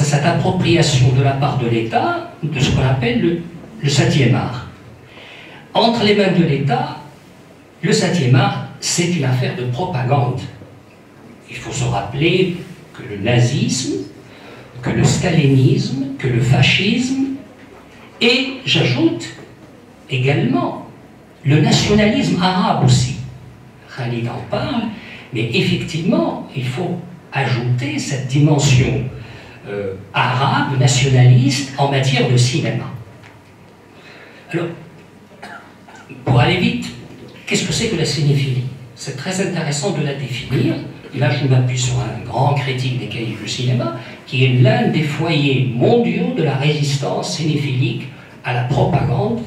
cette appropriation de la part de l'État de ce qu'on appelle le 7e art. Entre les mains de l'État, le 7e art, c'est une affaire de propagande. Il faut se rappeler que le nazisme, que le stalinisme, que le fascisme, et j'ajoute également le nationalisme arabe aussi. Khalid en parle, mais effectivement, il faut ajouter cette dimension arabe, nationaliste, en matière de cinéma. Alors, pour aller vite, qu'est-ce que c'est que la cinéphilie? C'est très intéressant de la définir. Et là, je m'appuie sur un grand critique des cahiers du cinéma, qui est l'un des foyers mondiaux de la résistance cinéphilique à la propagande,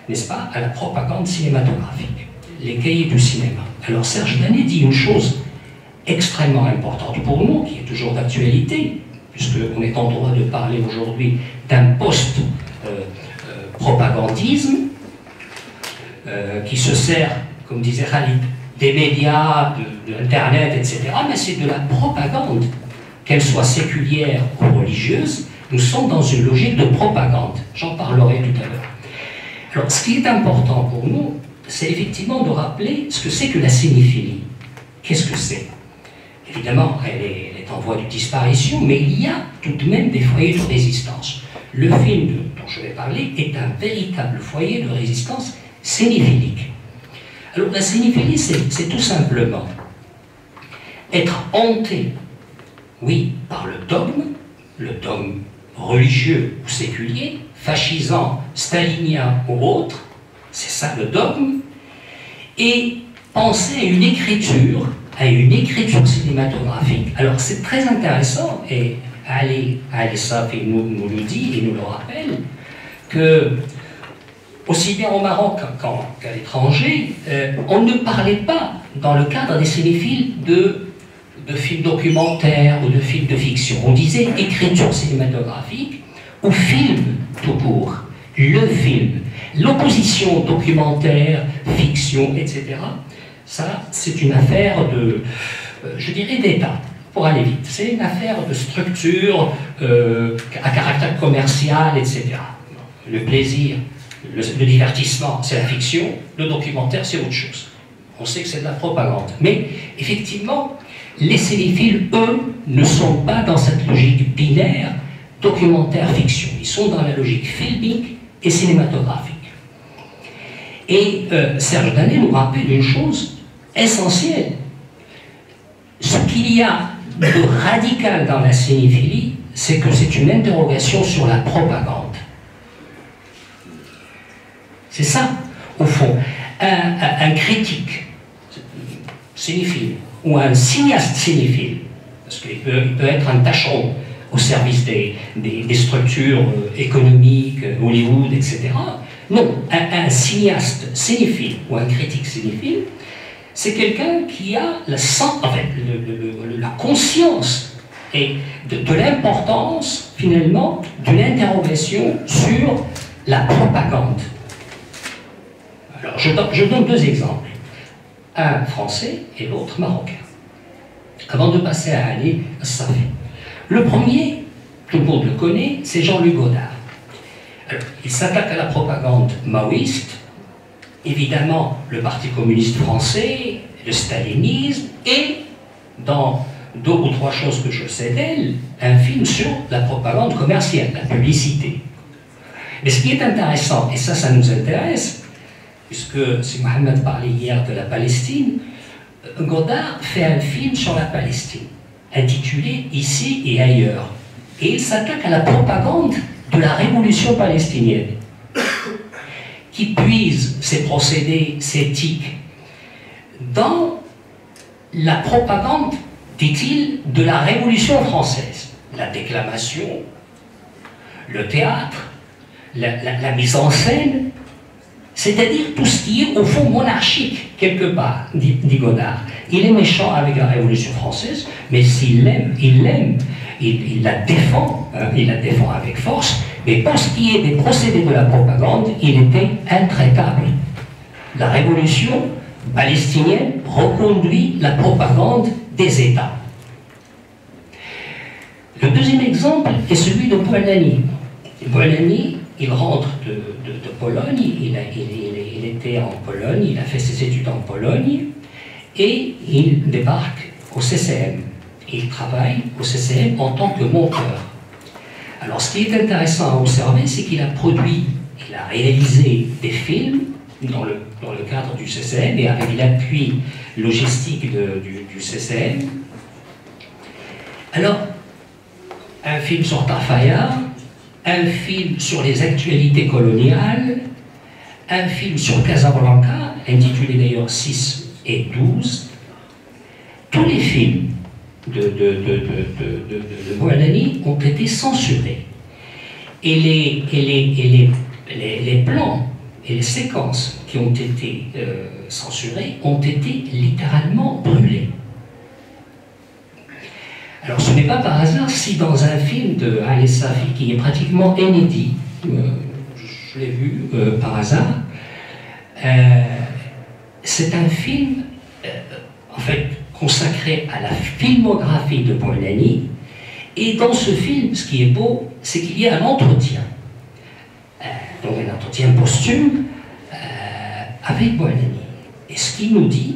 n'est-ce pas, à la propagande cinématographique. Les cahiers du cinéma. Alors, Serge Danet dit une chose extrêmement importante pour nous, qui est toujours d'actualité, puisqu'on est en droit de parler aujourd'hui d'un post-propagandisme, qui se sert, comme disait Khalid, des médias, de l'Internet, etc. Mais c'est de la propagande, qu'elle soit séculière ou religieuse. Nous sommes dans une logique de propagande. J'en parlerai tout à l'heure. Alors, ce qui est important pour nous, c'est effectivement de rappeler ce que c'est que la cinéphilie. Qu'est-ce que c'est? Évidemment, elle est en voie de disparition, mais il y a tout de même des foyers de résistance. Le film dont je vais parler est un véritable foyer de résistance cinéphilique. Alors la cinéphilie, c'est tout simplement être hanté, oui, par le dogme religieux ou séculier, fascisant, stalinien ou autre, c'est ça le dogme, et penser à une écriture cinématographique. Alors c'est très intéressant, et Ali Safi nous le dit et nous le rappelle, que aussi bien au Maroc qu'à l'étranger, on ne parlait pas, dans le cadre des cinéphiles, de films documentaires ou de films de fiction. On disait écriture cinématographique ou film tout court. Le film. L'opposition documentaire, fiction, etc., ça, c'est une affaire de, je dirais, d'État, pour aller vite. C'est une affaire de structure à caractère commercial, etc. Le plaisir, le divertissement, c'est la fiction, le documentaire, c'est autre chose. On sait que c'est de la propagande. Mais, effectivement, les cinéphiles, eux, ne sont pas dans cette logique binaire documentaire-fiction. Ils sont dans la logique filmique et cinématographique. Et Serge Danet nous rappelle une chose essentielle. Ce qu'il y a de radical dans la cinéphilie, c'est que c'est une interrogation sur la propagande. C'est ça, au fond. Un critique cinéphile ou un cinéaste cinéphile, parce qu'il peut être un tâcheron au service des structures économiques, Hollywood, etc. Non, un cinéaste cinéphile ou un critique cinéphile, c'est quelqu'un qui a la conscience et de l'importance, finalement, d'une interrogation sur la propagande. Alors, je donne deux exemples. Un français et l'autre marocain. Avant de passer à Ali Safi. Le premier, tout le monde le connaît, c'est Jean-Luc Godard. Alors, il s'attaque à la propagande maoïste, évidemment le Parti communiste français, le stalinisme, et dans deux ou trois choses que je sais d'elle, un film sur la propagande commerciale, la publicité. Mais ce qui est intéressant, et ça nous intéresse, puisque si Mohamed parlait hier de la Palestine, Godard fait un film sur la Palestine, intitulé « Ici et ailleurs ». Et il s'attaque à la propagande de la révolution palestinienne, qui puise ses procédés, ses tics, dans la propagande, dit-il, de la Révolution française. La déclamation, le théâtre, la mise en scène, c'est-à-dire tout ce qui est au fond monarchique, quelque part, dit Godard. Il est méchant avec la Révolution française, mais s'il l'aime, il la défend, il la défend avec force, mais pour ce qui est des procédés de la propagande, il était intraitable. La Révolution palestinienne reconduit la propagande des États. Le deuxième exemple est celui de Polanyi. Polanyi, il rentre de Pologne, il était en Pologne, il a fait ses études en Pologne, et il débarque au CCM. Il travaille au CCM en tant que monteur. Alors ce qui est intéressant à observer, c'est qu'il a produit, il a réalisé des films dans le cadre du CCM et avec l'appui logistique du CCM. Alors, un film sur Tafaya, un film sur les actualités coloniales, un film sur Casablanca, intitulé d'ailleurs 6 et 12. Tous les films de Polanyi ont été censurés. Et les plans et les séquences qui ont été censurées ont été littéralement brûlées. Alors ce n'est pas par hasard si dans un film de Ali Safi qui est pratiquement inédit, je l'ai vu par hasard, c'est un film en fait consacré à la filmographie de Polanyi, et dans ce film, ce qui est beau, c'est qu'il y a un entretien, donc un entretien posthume avec Polanyi. Et ce qu'il nous dit,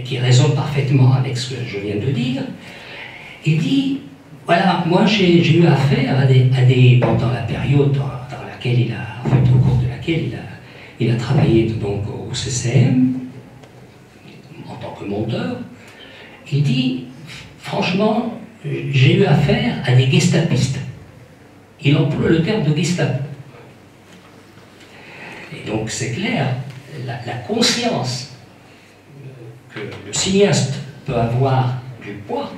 qui résonne parfaitement avec ce que je viens de dire, il dit, voilà, moi j'ai eu affaire à des pendant la période dans laquelle il a, en fait, au cours de laquelle il a travaillé donc au CCM, en tant que monteur, il dit, franchement, j'ai eu affaire à des gestapistes. Il emploie le terme de Gestapo. Et donc c'est clair, la conscience que le cinéaste peut avoir du poids,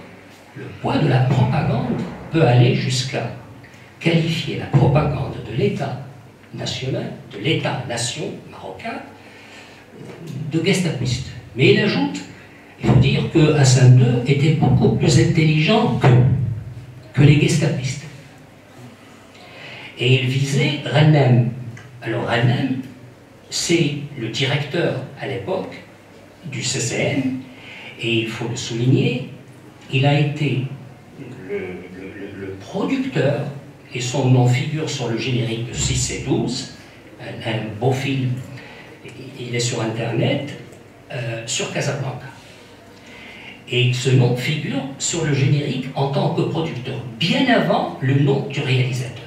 le poids de la propagande peut aller jusqu'à qualifier la propagande de l'État national, de l'État-nation marocain, de gestapiste. Mais il ajoute, il faut dire que Hassan II était beaucoup plus intelligent que les gestapistes. Et il visait Rennem. Alors Rennem, c'est le directeur à l'époque du CCM, et il faut le souligner, il a été le producteur, et son nom figure sur le générique de 6 et 12, un beau film, il est sur Internet, sur Casablanca. Et ce nom figure sur le générique en tant que producteur, bien avant le nom du réalisateur.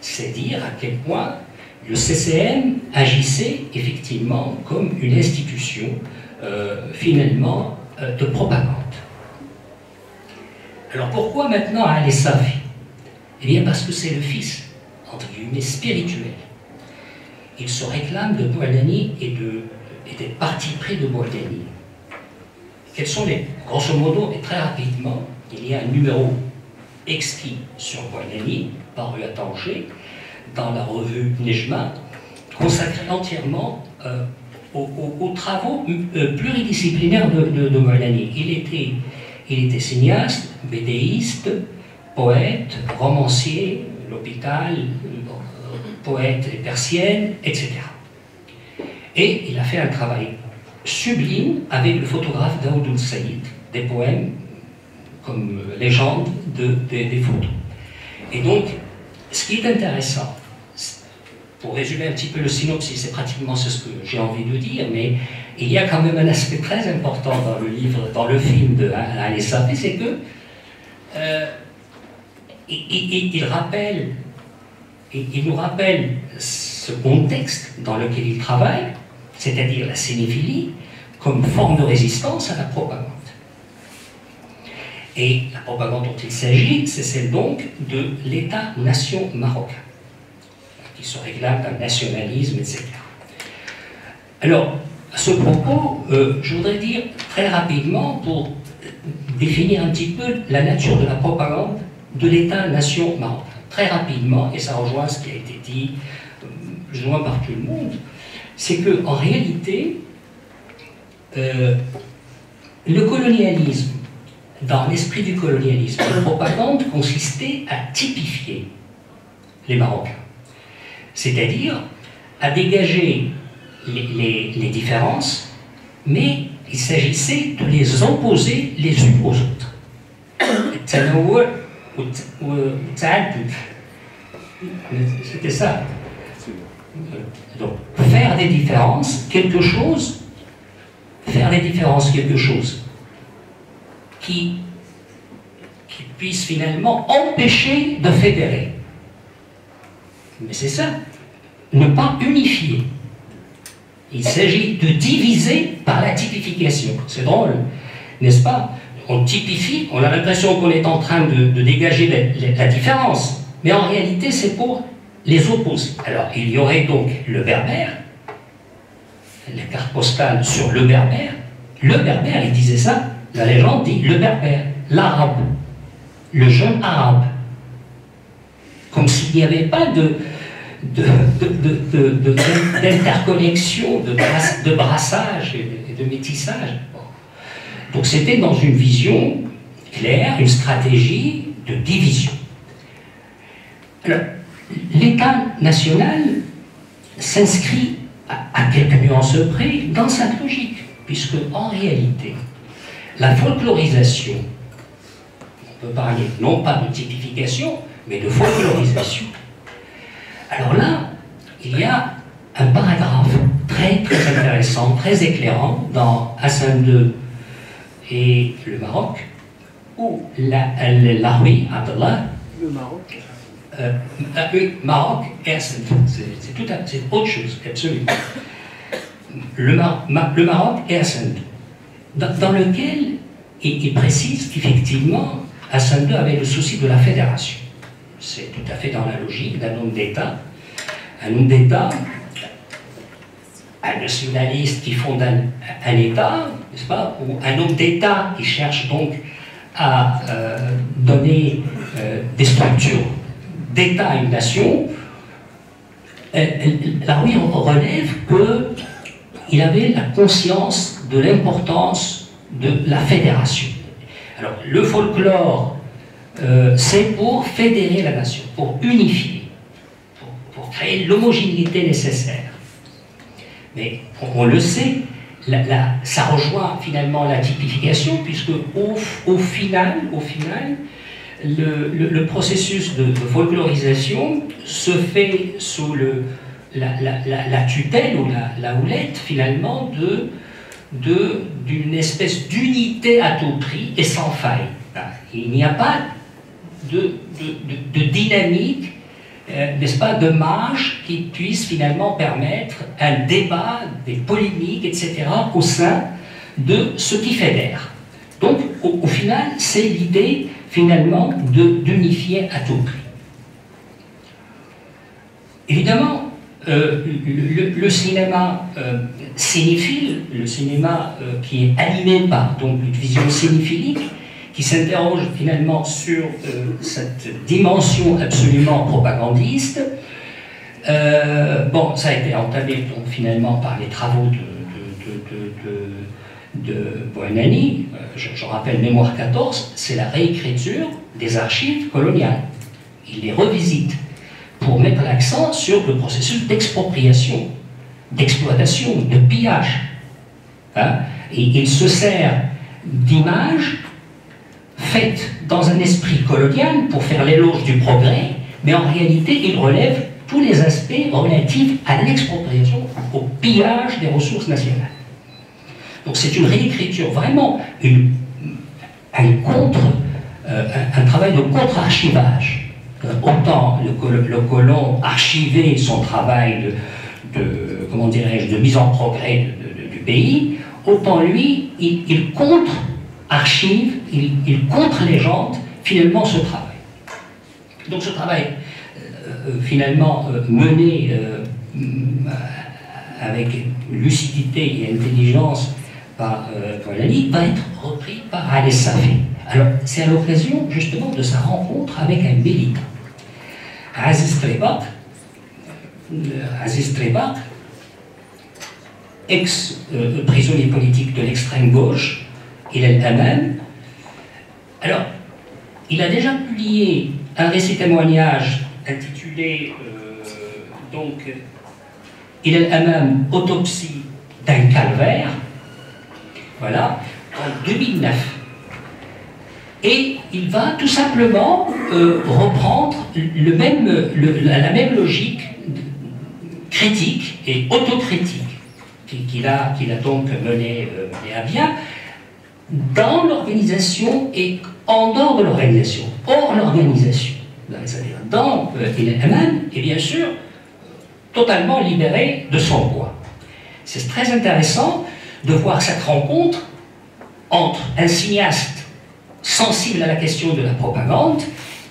C'est dire à quel point le CCM agissait effectivement comme une institution, finalement, de propagande. Alors pourquoi maintenant Ali Safi? Eh bien parce que c'est le fils, entre guillemets, spirituel. Il se réclame de Polanyi et des partis pris de Polanyi. Quels sont les... Grosso modo, et très rapidement, il y a un numéro exquis sur Polanyi, paru à Tanger, dans la revue Nejma, consacré entièrement aux travaux pluridisciplinaires de Polanyi. Il était cinéaste, bédéiste, poète, romancier, l'hôpital, poète et persienne, etc. Et il a fait un travail sublime avec le photographe Daoud Saïd, des poèmes comme légende des photos. Et donc, ce qui est intéressant, pour résumer un petit peu le synopsis, c'est pratiquement ce que j'ai envie de dire, mais il y a quand même un aspect très important dans le livre, dans le film de Ali Safi, c'est que il nous rappelle ce contexte dans lequel il travaille, c'est-à-dire la cinéphilie, comme forme de résistance à la propagande. Et la propagande dont il s'agit, c'est celle donc de l'État-nation marocain, qui se réclame d'un nationalisme, etc. Alors, à ce propos, je voudrais dire très rapidement, pour définir un petit peu la nature de la propagande de l'État-nation marocain. Très rapidement, et ça rejoint ce qui a été dit plus ou moins par tout le monde, c'est qu'en réalité, le colonialisme, dans l'esprit du colonialisme, la propagande consistait à typifier les Marocains, c'est-à-dire à dégager les différences, mais il s'agissait de les opposer les unes aux autres. C'était ça. Donc, faire des différences, quelque chose qui puisse finalement empêcher de fédérer. Mais c'est ça, ne pas unifier. Il s'agit de diviser par la typification. C'est drôle, n'est-ce pas? On typifie, on a l'impression qu'on est en train de dégager la différence, mais en réalité c'est pour les opposer. Alors il y aurait donc le berbère, les cartes postales sur le berbère, il disait ça, la légende dit le berbère, l'arabe, le jeune arabe, comme s'il n'y avait pas d'interconnexion, de brassage et de métissage. Donc c'était dans une vision claire, une stratégie de division. Alors, l'État national s'inscrit à quelques nuances près dans cette logique, puisque en réalité, la folklorisation, on peut parler non pas de typification, mais de folklorisation. Alors là, il y a un paragraphe très intéressant, très éclairant dans Hassan II et le Maroc, où l'Arwi Abdallah, le Maroc, oui, Maroc et Hassan II, c'est autre chose, absolument. Le Maroc et Hassan II, dans lequel il précise qu'effectivement, Hassan II avait le souci de la fédération. C'est tout à fait dans la logique d'un homme d'État. Un homme d'État, un nationaliste qui fonde un État, n'est-ce pas, ou un homme d'État qui cherche donc à donner des structures d'État à une nation. Larouille relève qu'il avait la conscience de l'importance de la fédération. Alors, le folklore, c'est pour fédérer la nation, pour unifier, pour créer l'homogénéité nécessaire. Mais on le sait, ça rejoint finalement la typification, puisque au final, le processus de folklorisation se fait sous la tutelle ou la houlette finalement d'une espèce d'unité à tout prix et sans faille. Il n'y a pas de dynamique, n'est-ce pas, de marge qui puisse finalement permettre un débat, des polémiques, etc. au sein de ce qui fédère. Donc, au final, c'est l'idée finalement d'unifier à tout prix. Évidemment, le cinéma cinéphile, le cinéma qui est animé par donc une vision cinéphilique, qui s'interroge finalement sur cette dimension absolument propagandiste. Bon, ça a été entamé donc, finalement par les travaux de Bouhanani. Je rappelle Mémoire 14, c'est la réécriture des archives coloniales. Il les revisite pour mettre l'accent sur le processus d'expropriation, d'exploitation, de pillage. Hein? Et il se sert d'images faites dans un esprit colonial pour faire l'éloge du progrès, mais en réalité, il relève tous les aspects relatifs à l'expropriation, au pillage des ressources nationales. Donc c'est une réécriture, vraiment un travail de contre-archivage. Autant le colon archivait son travail comment dirais-je, de mise en progrès du pays, autant lui, il contre-archive, il contre-légende finalement ce travail. Donc ce travail, finalement mené avec lucidité et intelligence par Bouhanani, va être repris par Ali Safi. Alors c'est à l'occasion justement de sa rencontre avec un militant. Aziz Trebakh, ex-prisonnier politique de l'extrême gauche, il est Hamam. Alors, il a déjà publié un récit témoignage intitulé donc Il est Hamam, autopsie d'un calvaire, voilà, en 2009. Et il va tout simplement reprendre la même logique critique et autocritique qu'il a donc mené à bien dans l'organisation et en dehors de l'organisation, hors l'organisation. C'est-à-dire dans Iman, et bien sûr, totalement libéré de son poids. C'est très intéressant de voir cette rencontre entre un cinéaste sensible à la question de la propagande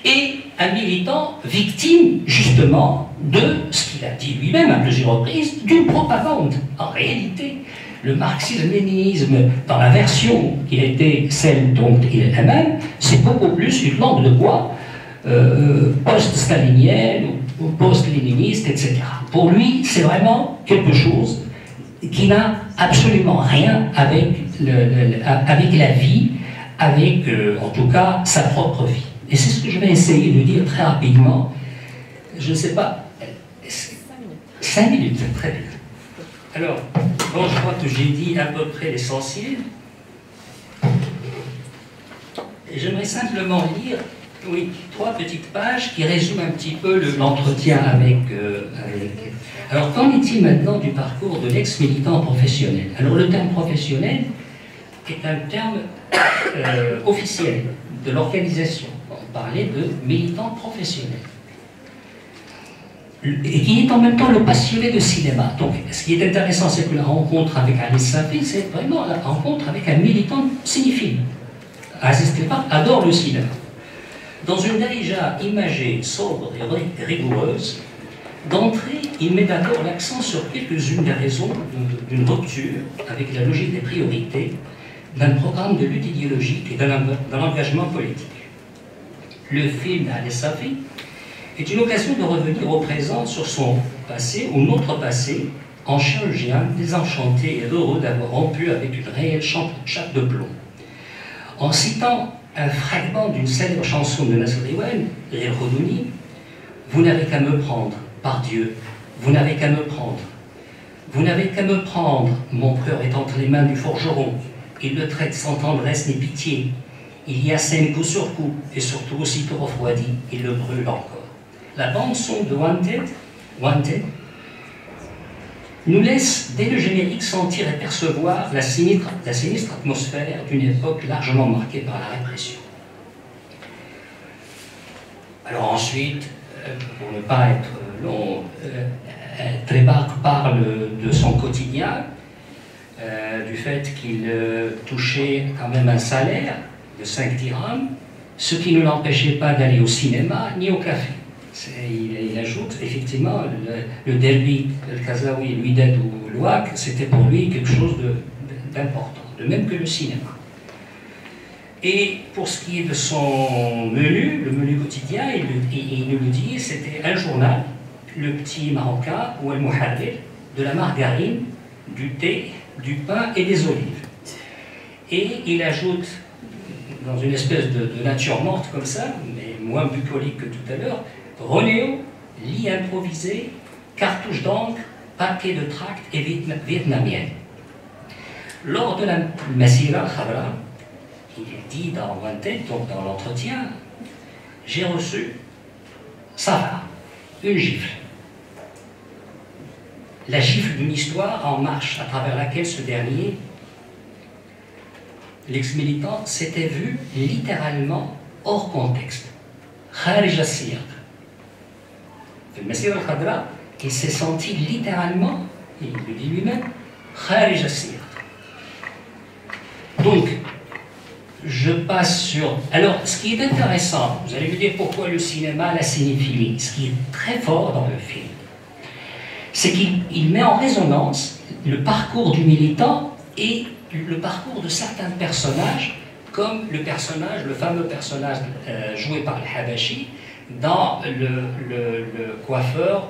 et un militant victime, justement, de ce qu'il a dit lui-même à plusieurs reprises, d'une propagande. En réalité, le marxisme-léninisme, dans la version qui a été celle d'Iman, c'est beaucoup plus une langue de bois post-stalinienne ou post-léniniste, etc. Pour lui, c'est vraiment quelque chose qui n'a absolument rien avec la vie, avec, en tout cas, sa propre vie. Et c'est ce que je vais essayer de dire très rapidement. Je ne sais pas. 5 minutes, très bien. Alors, bon, je crois que j'ai dit à peu près l'essentiel. Et j'aimerais simplement lire, oui, 3 petites pages qui résument un petit peu l'entretien avec... Alors, qu'en est-il maintenant du parcours de l'ex-militant professionnel? Alors, le terme professionnel est un terme officiel de l'organisation. On parlait de militant professionnel. Et qui est en même temps le passionné de cinéma. Donc, ce qui est intéressant, c'est que la rencontre avec Aziz Safi, c'est vraiment la rencontre avec un militant cinéphile. Aziz Tepa adore le cinéma. Dans une déjà imagée, sobre et rigoureuse, d'entrée, il met d'abord l'accent sur quelques-unes des raisons d'une rupture avec la logique des priorités, d'un programme de lutte idéologique et d'un engagement politique. Le film d'Aziz Safi est une occasion de revenir au présent sur son passé ou notre passé, en chirurgien désenchanté et heureux d'avoir rompu avec une réelle chape de plomb. En citant un fragment d'une célèbre chanson de Nasr Diwan, Rire Khodouni, vous n'avez qu'à me prendre, par Dieu, vous n'avez qu'à me prendre. Vous n'avez qu'à me prendre, mon cœur est entre les mains du forgeron, il le traite sans tendresse ni pitié. Il y assène coup sur coup, et surtout aussitôt refroidi, il le brûle encore. La bande-son de Wanted nous laisse, dès le générique, sentir et percevoir la sinistre atmosphère d'une époque largement marquée par la répression. Alors ensuite, pour ne pas être long, Trebark parle de son quotidien, du fait qu'il touchait quand même un salaire de 5 dirhams, ce qui ne l'empêchait pas d'aller au cinéma ni au café. Il ajoute effectivement le derby, le Kazaoui, l'Ouidad ou l'Ouak, c'était pour lui quelque chose d'important, de même que le cinéma. Et pour ce qui est de son menu, le menu quotidien, il nous le dit, c'était un journal, le petit marocain ou al-Muharrir, de la margarine, du thé, du pain et des olives. Et il ajoute, dans une espèce de nature morte comme ça, mais moins bucolique que tout à l'heure, Ronéo, lit improvisé, cartouche d'encre, paquet de tracts et vietnamienne. Lors de la Masira Khabra, il est dit dans Wanted, donc dans l'entretien, j'ai reçu ça, une gifle. La gifle d'une histoire en marche à travers laquelle ce dernier, l'ex-militant, s'était vu littéralement hors contexte. Kharij as-siyaq. Le Masira al-Khadra, il s'est senti littéralement, il le dit lui-même, Kharij as-siyaq. Donc, je passe sur... Alors, ce qui est intéressant, vous allez me dire pourquoi le cinéma, la cinéphilie, ce qui est très fort dans le film, c'est qu'il met en résonance le parcours du militant et le parcours de certains personnages, comme le fameux personnage joué par le Habashi dans le coiffeur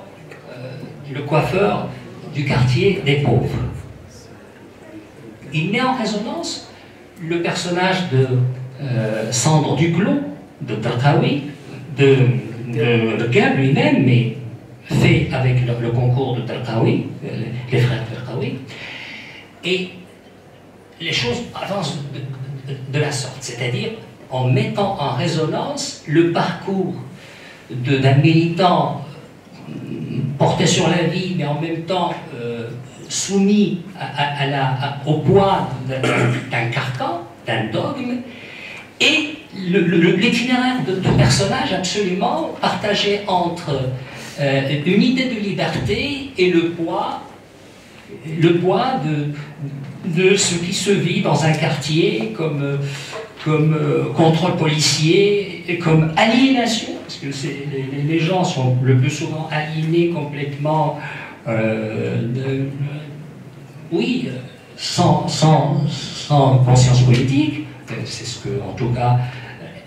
du quartier des pauvres. Il met en résonance le personnage de Sandre Duclos, de Tartaoui, de Gab lui-même, mais fait avec le concours de Tartaoui, les frères Tartaoui, et les choses avancent de la sorte, c'est-à-dire en mettant en résonance le parcours d'un militant porté sur la vie, mais en même temps soumis au poids d'un carcan, d'un dogme, et l'itinéraire de personnages absolument partagé entre une idée de liberté et le poids de ce qui se vit dans un quartier comme contrôle policier, et comme aliénation, parce que les gens sont le plus souvent aliénés complètement, sans conscience politique. C'est ce que, en tout cas,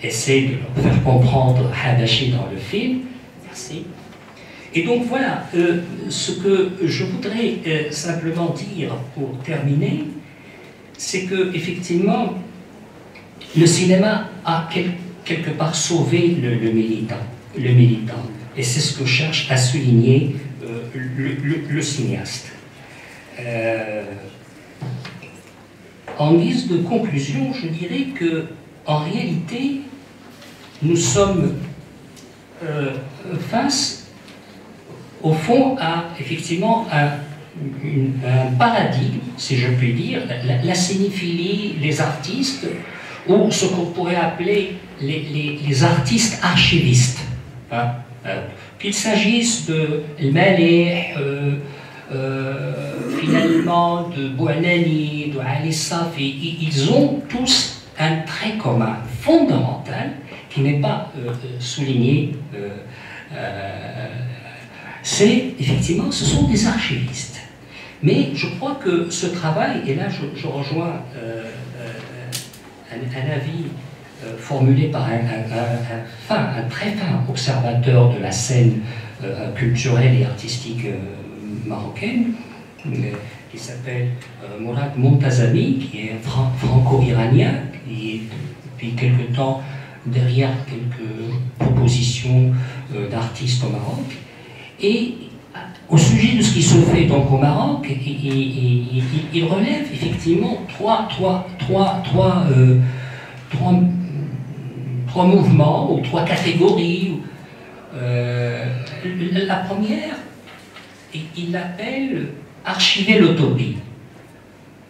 essaie de leur faire comprendre Hadashi dans le film. Merci. Et donc voilà, ce que je voudrais simplement dire pour terminer, c'est que effectivement, le cinéma a quelque part sauvé le militant. Et c'est ce que cherche à souligner le cinéaste. En guise de conclusion, je dirais que, en réalité, nous sommes face, au fond, à effectivement un paradigme, si je puis dire, la cinéphilie, les artistes, ou ce qu'on pourrait appeler les artistes archivistes. Hein, qu'il s'agisse de Maleh, finalement de Bouanani, de Ali Safi, ils ont tous un trait commun fondamental qui n'est pas souligné. C'est effectivement, ce sont des archivistes. Mais je crois que ce travail, et là je rejoins un avis formulé par un très fin observateur de la scène culturelle et artistique marocaine, qui s'appelle Mourad Montazami, qui est franco-iranien, qui est depuis quelque temps derrière quelques propositions d'artistes au Maroc. Et au sujet de ce qui se fait donc au Maroc, il relève effectivement trois mouvements ou trois catégories. La première, il l'appelle archiver l'utopie.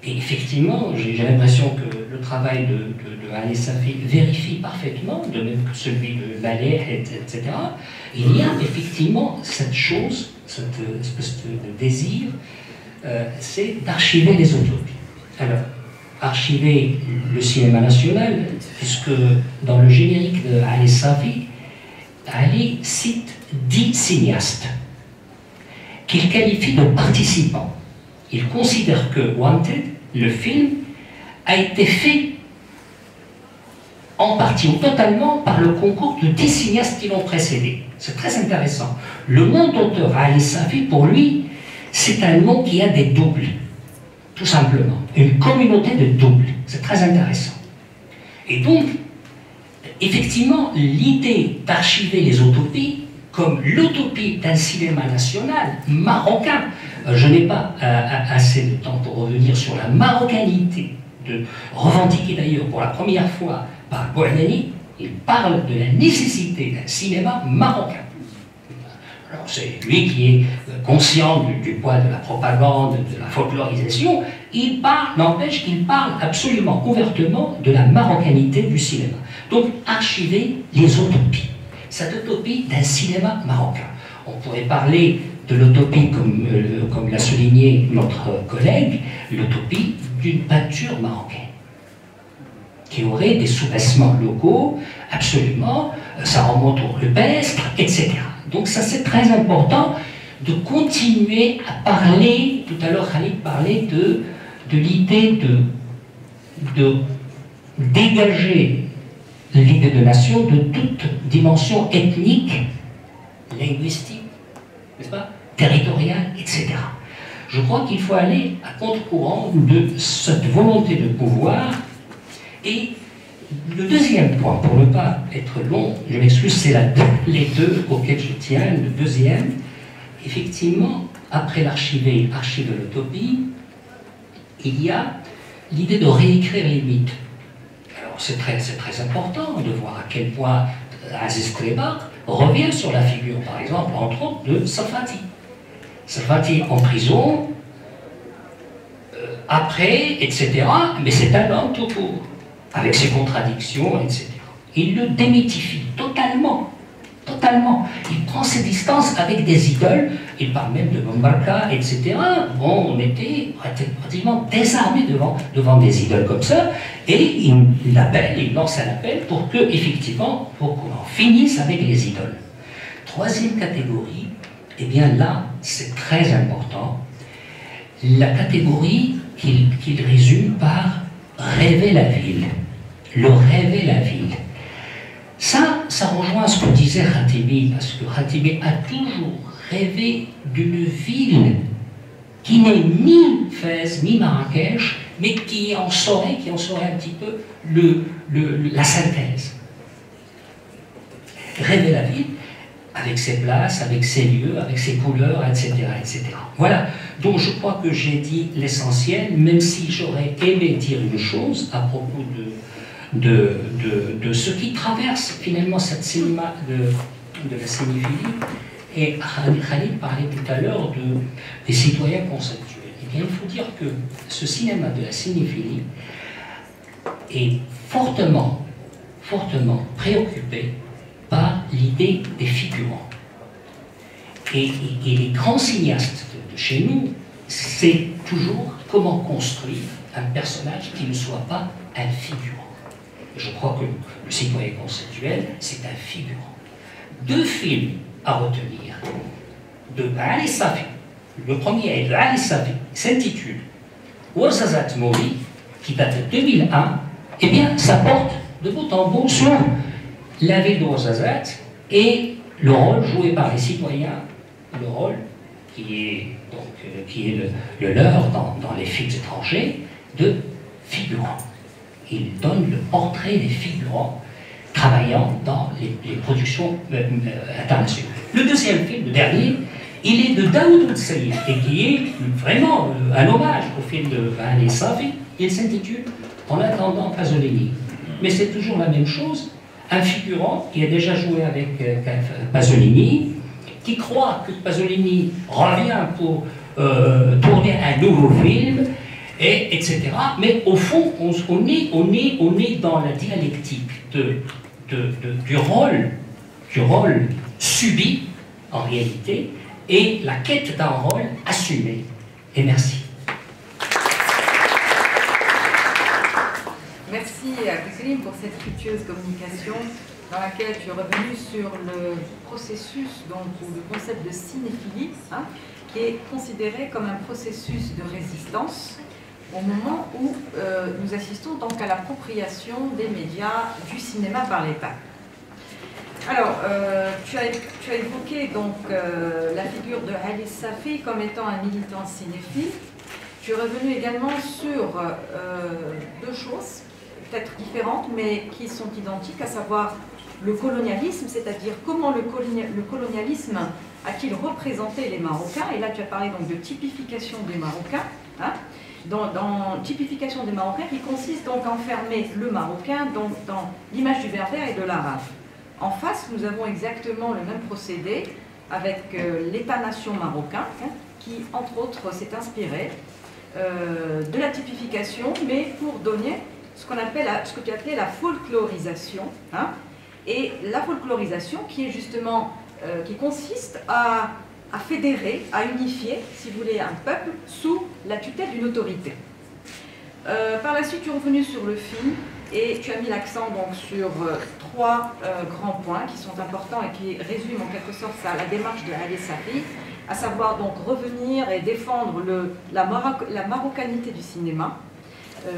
Et effectivement, j'ai l'impression que le travail de Ali Safi vérifie parfaitement, de même que celui de Maleh, etc. Il y a effectivement cette chose, cette espèce de désir, c'est d'archiver les utopies. Alors, archiver le cinéma national, puisque dans le générique de Ali Safi, Ali cite 10 cinéastes qu'il qualifie de participants. Il considère que Wanted, le film, a été fait en partie ou totalement par le concours de 10 cinéastes qui l'ont précédé. C'est très intéressant. Le nom d'auteur Ali Safi, pour lui, c'est un nom qui a des doubles, tout simplement. Une communauté de doubles. C'est très intéressant. Et donc, effectivement, l'idée d'archiver les utopies, comme l'utopie d'un cinéma national marocain. Je n'ai pas assez de temps pour revenir sur la marocanité, revendiquée d'ailleurs pour la première fois par Bouanani. Il parle de la nécessité d'un cinéma marocain. Alors c'est lui qui est conscient du poids de la propagande, de la folklorisation. Il parle, n'empêche qu'il parle absolument ouvertement de la marocanité du cinéma. Donc archiver les utopies. Cette utopie d'un cinéma marocain. On pourrait parler de l'utopie, comme l'a souligné notre collègue, l'utopie d'une peinture marocaine, qui aurait des sous-bassements locaux, absolument, ça remonte au rupestre, etc. Donc ça c'est très important de continuer à parler, tout à l'heure Khalid parlait de l'idée de dégager l'idée de nation de toute dimension ethnique, linguistique, n'est-ce pas, territoriale, etc. Je crois qu'il faut aller à contre-courant de cette volonté de pouvoir. Et le deuxième point, pour ne pas être long, je m'excuse, c'est les deux auxquels je tiens. Le deuxième, effectivement, après l'archiver l'utopie, il y a l'idée de réécrire les mythes. Alors, c'est très important de voir à quel point Aziz Klebar revient sur la figure, par exemple, entre autres, de Sarfati. Sarfati en prison, après, etc., mais c'est un homme tout court, avec ses contradictions, etc. Il le démythifie totalement. Totalement. Il prend ses distances avec des idoles, il parle même de Bombarka, etc. Bon, on était pratiquement désarmés devant des idoles comme ça, et il lance un appel pour que, effectivement, pour qu'on en finisse avec les idoles. Troisième catégorie, eh bien là, c'est très important, la catégorie qu'il résume par rêver la ville. Le rêver la ville. Ça rejoint ce que disait Khatibi, parce que Khatibi a toujours rêvé d'une ville qui n'est ni Fès, ni Marrakech, mais qui en saurait un petit peu la synthèse. Rêver la ville, avec ses places, avec ses lieux, avec ses couleurs, etc., etc. Voilà, donc je crois que j'ai dit l'essentiel, même si j'aurais aimé dire une chose à propos de ce qui traverse finalement cette cinéma de la cinéphilie. Et Khalid parlait tout à l'heure des citoyens conceptuels. Eh bien, il faut dire que ce cinéma de la cinéphilie est fortement préoccupé par l'idée des figurants. Et les grands cinéastes de chez nous, c'est toujours comment construire un personnage qui ne soit pas un figurant. Je crois que le citoyen conceptuel, c'est un figurant. Deux films à retenir de Ali Safi. Le premier est de Ali Safi, s'intitule Ouarzazate Mori, qui date de 2001. Eh bien, ça porte de bout en bout sur la ville d'Ouarzazate et le rôle joué par les citoyens, le rôle qui est le leur dans les films étrangers, de figurants. Il donne le portrait des figurants travaillant dans les productions internationales. Le deuxième film, le dernier, il est de Daoud Oud-Saïd, et qui est vraiment un hommage au film de Ali Safi. Il s'intitule En attendant Pasolini. Mais c'est toujours la même chose, un figurant qui a déjà joué avec Pasolini, qui croit que Pasolini revient pour tourner un nouveau film, etc. Mais au fond, on est dans la dialectique du rôle subi, en réalité, et la quête d'un rôle assumé. Et merci. Merci à Krim pour cette fructueuse communication dans laquelle tu es revenu sur le processus, donc, ou le concept de cinéphilie, qui est considéré comme un processus de résistance au moment où nous assistons donc à l'appropriation des médias du cinéma par l'État. Alors, tu as évoqué donc la figure de Ali Safi comme étant un militant cinéphile. Tu es revenu également sur deux choses, peut-être différentes, mais qui sont identiques, à savoir le colonialisme, c'est-à-dire comment le colonialisme a-t-il représenté les Marocains. Et là, tu as parlé donc de typification des Marocains, dans typification des Marocains qui consiste donc à enfermer le Marocain dans l'image du berbère et de l'arabe. En face, nous avons exactement le même procédé avec l'État-nation marocain, qui, entre autres, s'est inspiré de la typification, mais pour donner ce que tu appelais la folklorisation. Et la folklorisation qui est justement, qui consiste à fédérer, à unifier, si vous voulez, un peuple sous la tutelle d'une autorité. Par la suite, tu es revenu sur le film et tu as mis l'accent donc sur trois grands points qui sont importants et qui résument en quelque sorte la démarche de Ali Safi, à savoir donc revenir et défendre la marocanité du cinéma,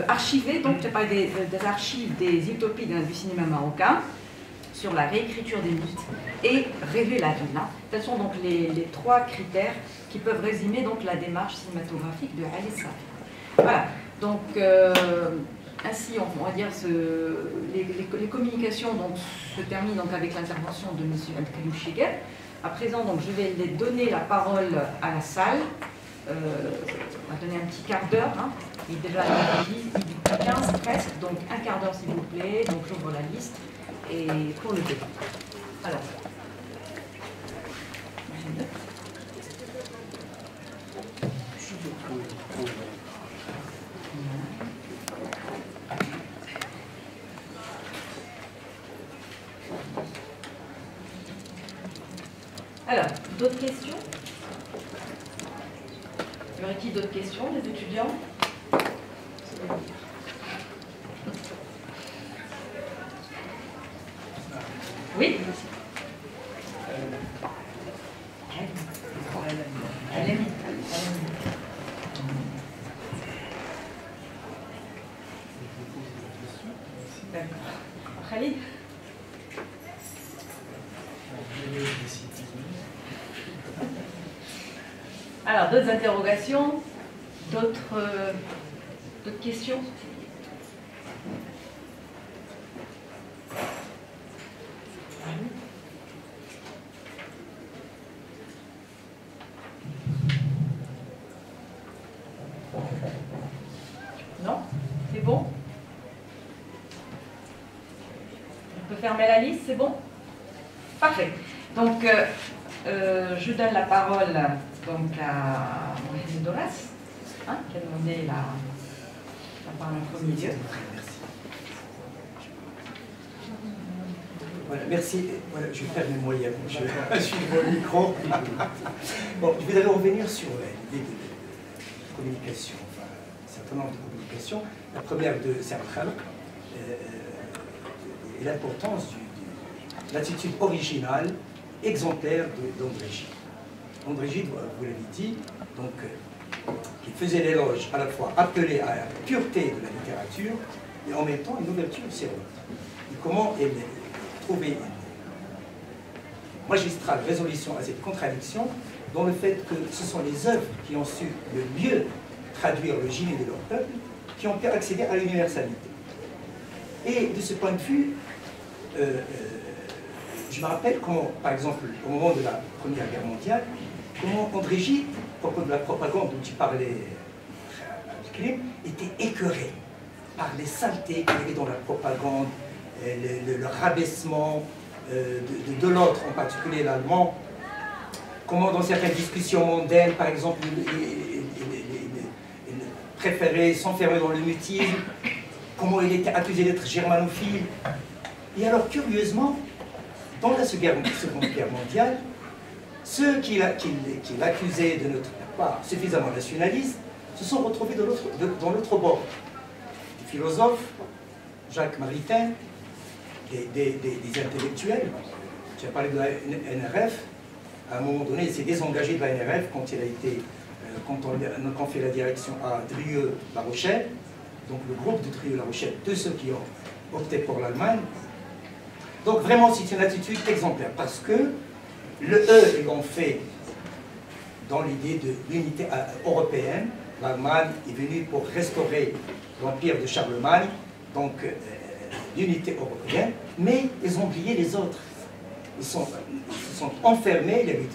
archiver, donc tu as parlé des archives des utopies du cinéma marocain, sur la réécriture des mythes et rêver la ville. Tels sont donc les trois critères qui peuvent résumer donc la démarche cinématographique de Ali Safi. Voilà, donc ainsi on va dire les communications donc, se terminent donc, avec l'intervention de M. Abdelkarim Chiguel. À présent, donc, je vais donner la parole à la salle. On va donner un petit quart d'heure. Hein. Il est déjà 15 presque, donc un quart d'heure s'il vous plaît. Donc j'ouvre la liste et pour le débat. Alors, je note. Alors, d'autres questions? Y aurait-il d'autres questions des étudiants? Oui? Khalid? Alors, d'autres interrogations? D'autres questions? Non? C'est bon? On peut fermer la liste, c'est bon? Parfait. Donc, je donne la parole donc, à Mohamed Doras, hein, qui a demandé la parole en premier lieu. Voilà, merci. Voilà, je vais faire mes moyens. Je suis au micro. Bon, je vais d'abord revenir sur l'idée de communication, enfin, un certain nombre de communications. La première de Serge Khalq et l'importance de l'attitude originale, exemplaire d'André Gide. André Gide, vous l'avez dit, donc, qui faisait l'éloge à la fois appelé à la pureté de la littérature et en même temps une ouverture au cerveau. Et comment elle trouver une magistrale résolution à cette contradiction dans le fait que ce sont les œuvres qui ont su le mieux traduire le génie de leur peuple qui ont pu accéder à l'universalité. Et de ce point de vue, je me rappelle comment, par exemple, au moment de la Première Guerre mondiale, comment André Gide, à propos de la propagande dont tu parlais, était écœuré par les saletés qu'il y avait dans la propagande, le rabaissement de l'autre, en particulier l'allemand, comment dans certaines discussions mondaines, par exemple, il préférait s'enfermer dans le mutisme, comment il était accusé d'être germanophile. Et alors, curieusement, dans la Seconde Guerre mondiale, ceux qui l'accusaient de n'être pas suffisamment nationaliste se sont retrouvés dans l'autre bord. Des philosophes, Jacques Maritain, des intellectuels. Tu as parlé de la NRF. À un moment donné, il s'est désengagé de la NRF quand il a été, quand on fait la direction à Drieux-La Rochelle, donc le groupe de Drieux-La Rochelle, de ceux qui ont opté pour l'Allemagne. Donc vraiment, c'est une attitude exemplaire, parce que le E ayant fait dans l'idée de l'unité européenne, l'Allemagne est venue pour restaurer l'empire de Charlemagne, donc l'unité européenne, mais ils ont oublié les autres. Ils se sont enfermés, il y a eu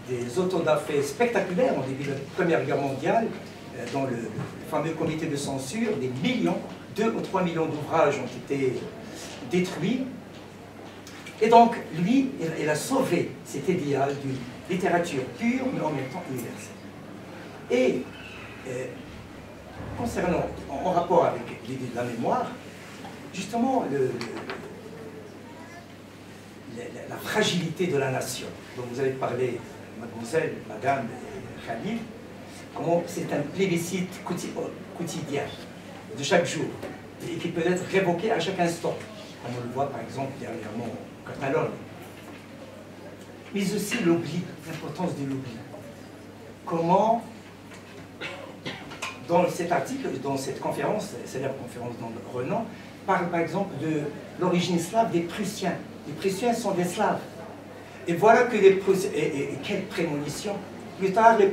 des autodafés spectaculaires au début de la Première Guerre mondiale, dans le fameux comité de censure, des millions, 2 ou 3 millions d'ouvrages ont été détruits. Et donc, lui, il a sauvé cet idéal d'une littérature pure, mais en même temps universelle. Et concernant, en rapport avec l'idée de la mémoire, justement, la fragilité de la nation, dont vous avez parlé, mademoiselle, madame et Khalid, comment c'est un plébiscite quotidien, de chaque jour, et qui peut être révoqué à chaque instant, comme on le voit par exemple dernièrement en Catalogne. Mais aussi l'oubli, l'importance de l'oubli. Comment, dans cet article, dans cette conférence, célèbre conférence dans Renan, parle par exemple de l'origine slave des Prussiens. Les Prussiens sont des Slaves. Et voilà que les Prussiens... Et quelle prémonition! Plus tard, les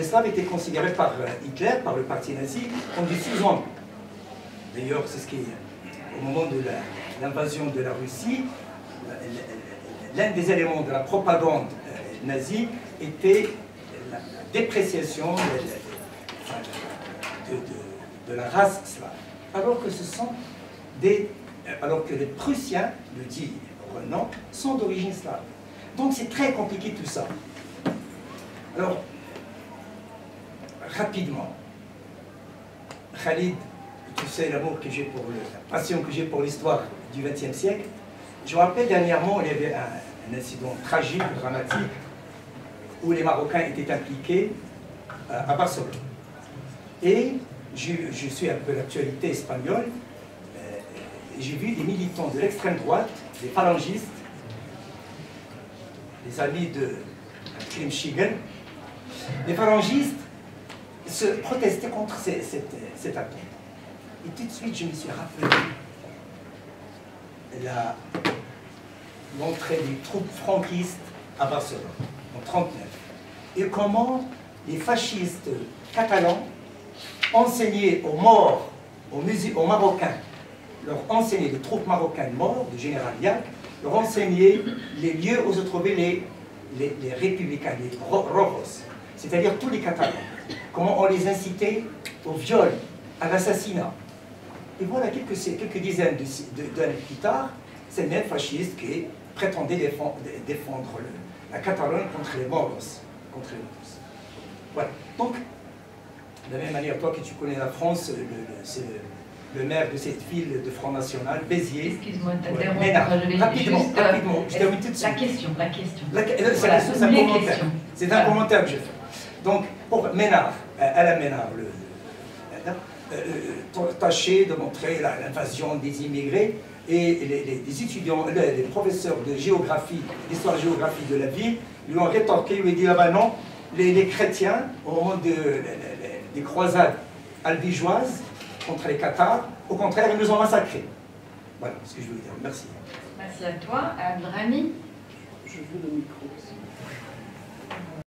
Slaves étaient considérés par Hitler, par le parti nazi, comme des sous-hommes. D'ailleurs, c'est ce qui, au moment de l'invasion de la Russie, l'un des éléments de la propagande nazie était dépréciation de la race slave. Alors que ce sont alors que les Prussiens, le dit Renan, sont d'origine slave. Donc c'est très compliqué tout ça. Alors, rapidement, Khalid, tu sais l'amour que j'ai pour la passion que j'ai pour l'histoire du XXe siècle. Je me rappelle dernièrement, il y avait un incident tragique, dramatique, où les Marocains étaient impliqués à Barcelone. Et je suis un peu l'actualité espagnole. J'ai vu des militants de l'extrême droite, des phalangistes, les amis de Krim Shigen, les phalangistes se protestaient contre cette attaque. Et tout de suite, je me suis rappelé l'entrée des troupes franquistes à Barcelone, en 1939. Et comment les fascistes catalans enseignaient aux morts, aux Marocains, leur enseignaient, les troupes marocaines mortes, le général Yac, leur enseignaient les lieux où se trouvaient les républicains, les rojos, c'est-à-dire tous les Catalans. Comment on les incitait au viol, à l'assassinat. Et voilà, quelques dizaines d'années plus tard, c'est le même fasciste qui prétendait défendre la Catalogne contre les Moros. Voilà. Donc, de la même manière, toi que tu connais la France, c'est le maire de cette ville de Front National, Béziers. Excuse-moi de Ouais. t'interrompre. Rapidement, je termine tout de suite. La question. C'est un commentaire. C'est un commentaire que je fais. Donc, pour Ménard, Alain Ménard, tâcher de montrer l'invasion des immigrés, et les étudiants, les professeurs de géographie, d'histoire-géographie de la ville, lui ont rétorqué, lui ont dit, ah ben non, les chrétiens, au moment des croisades albigeoises contre les Cathares, au contraire, ils nous ont massacrés. Voilà ce que je voulais dire. Merci. Merci à toi. Abdelrahmi. Je veux le micro aussi.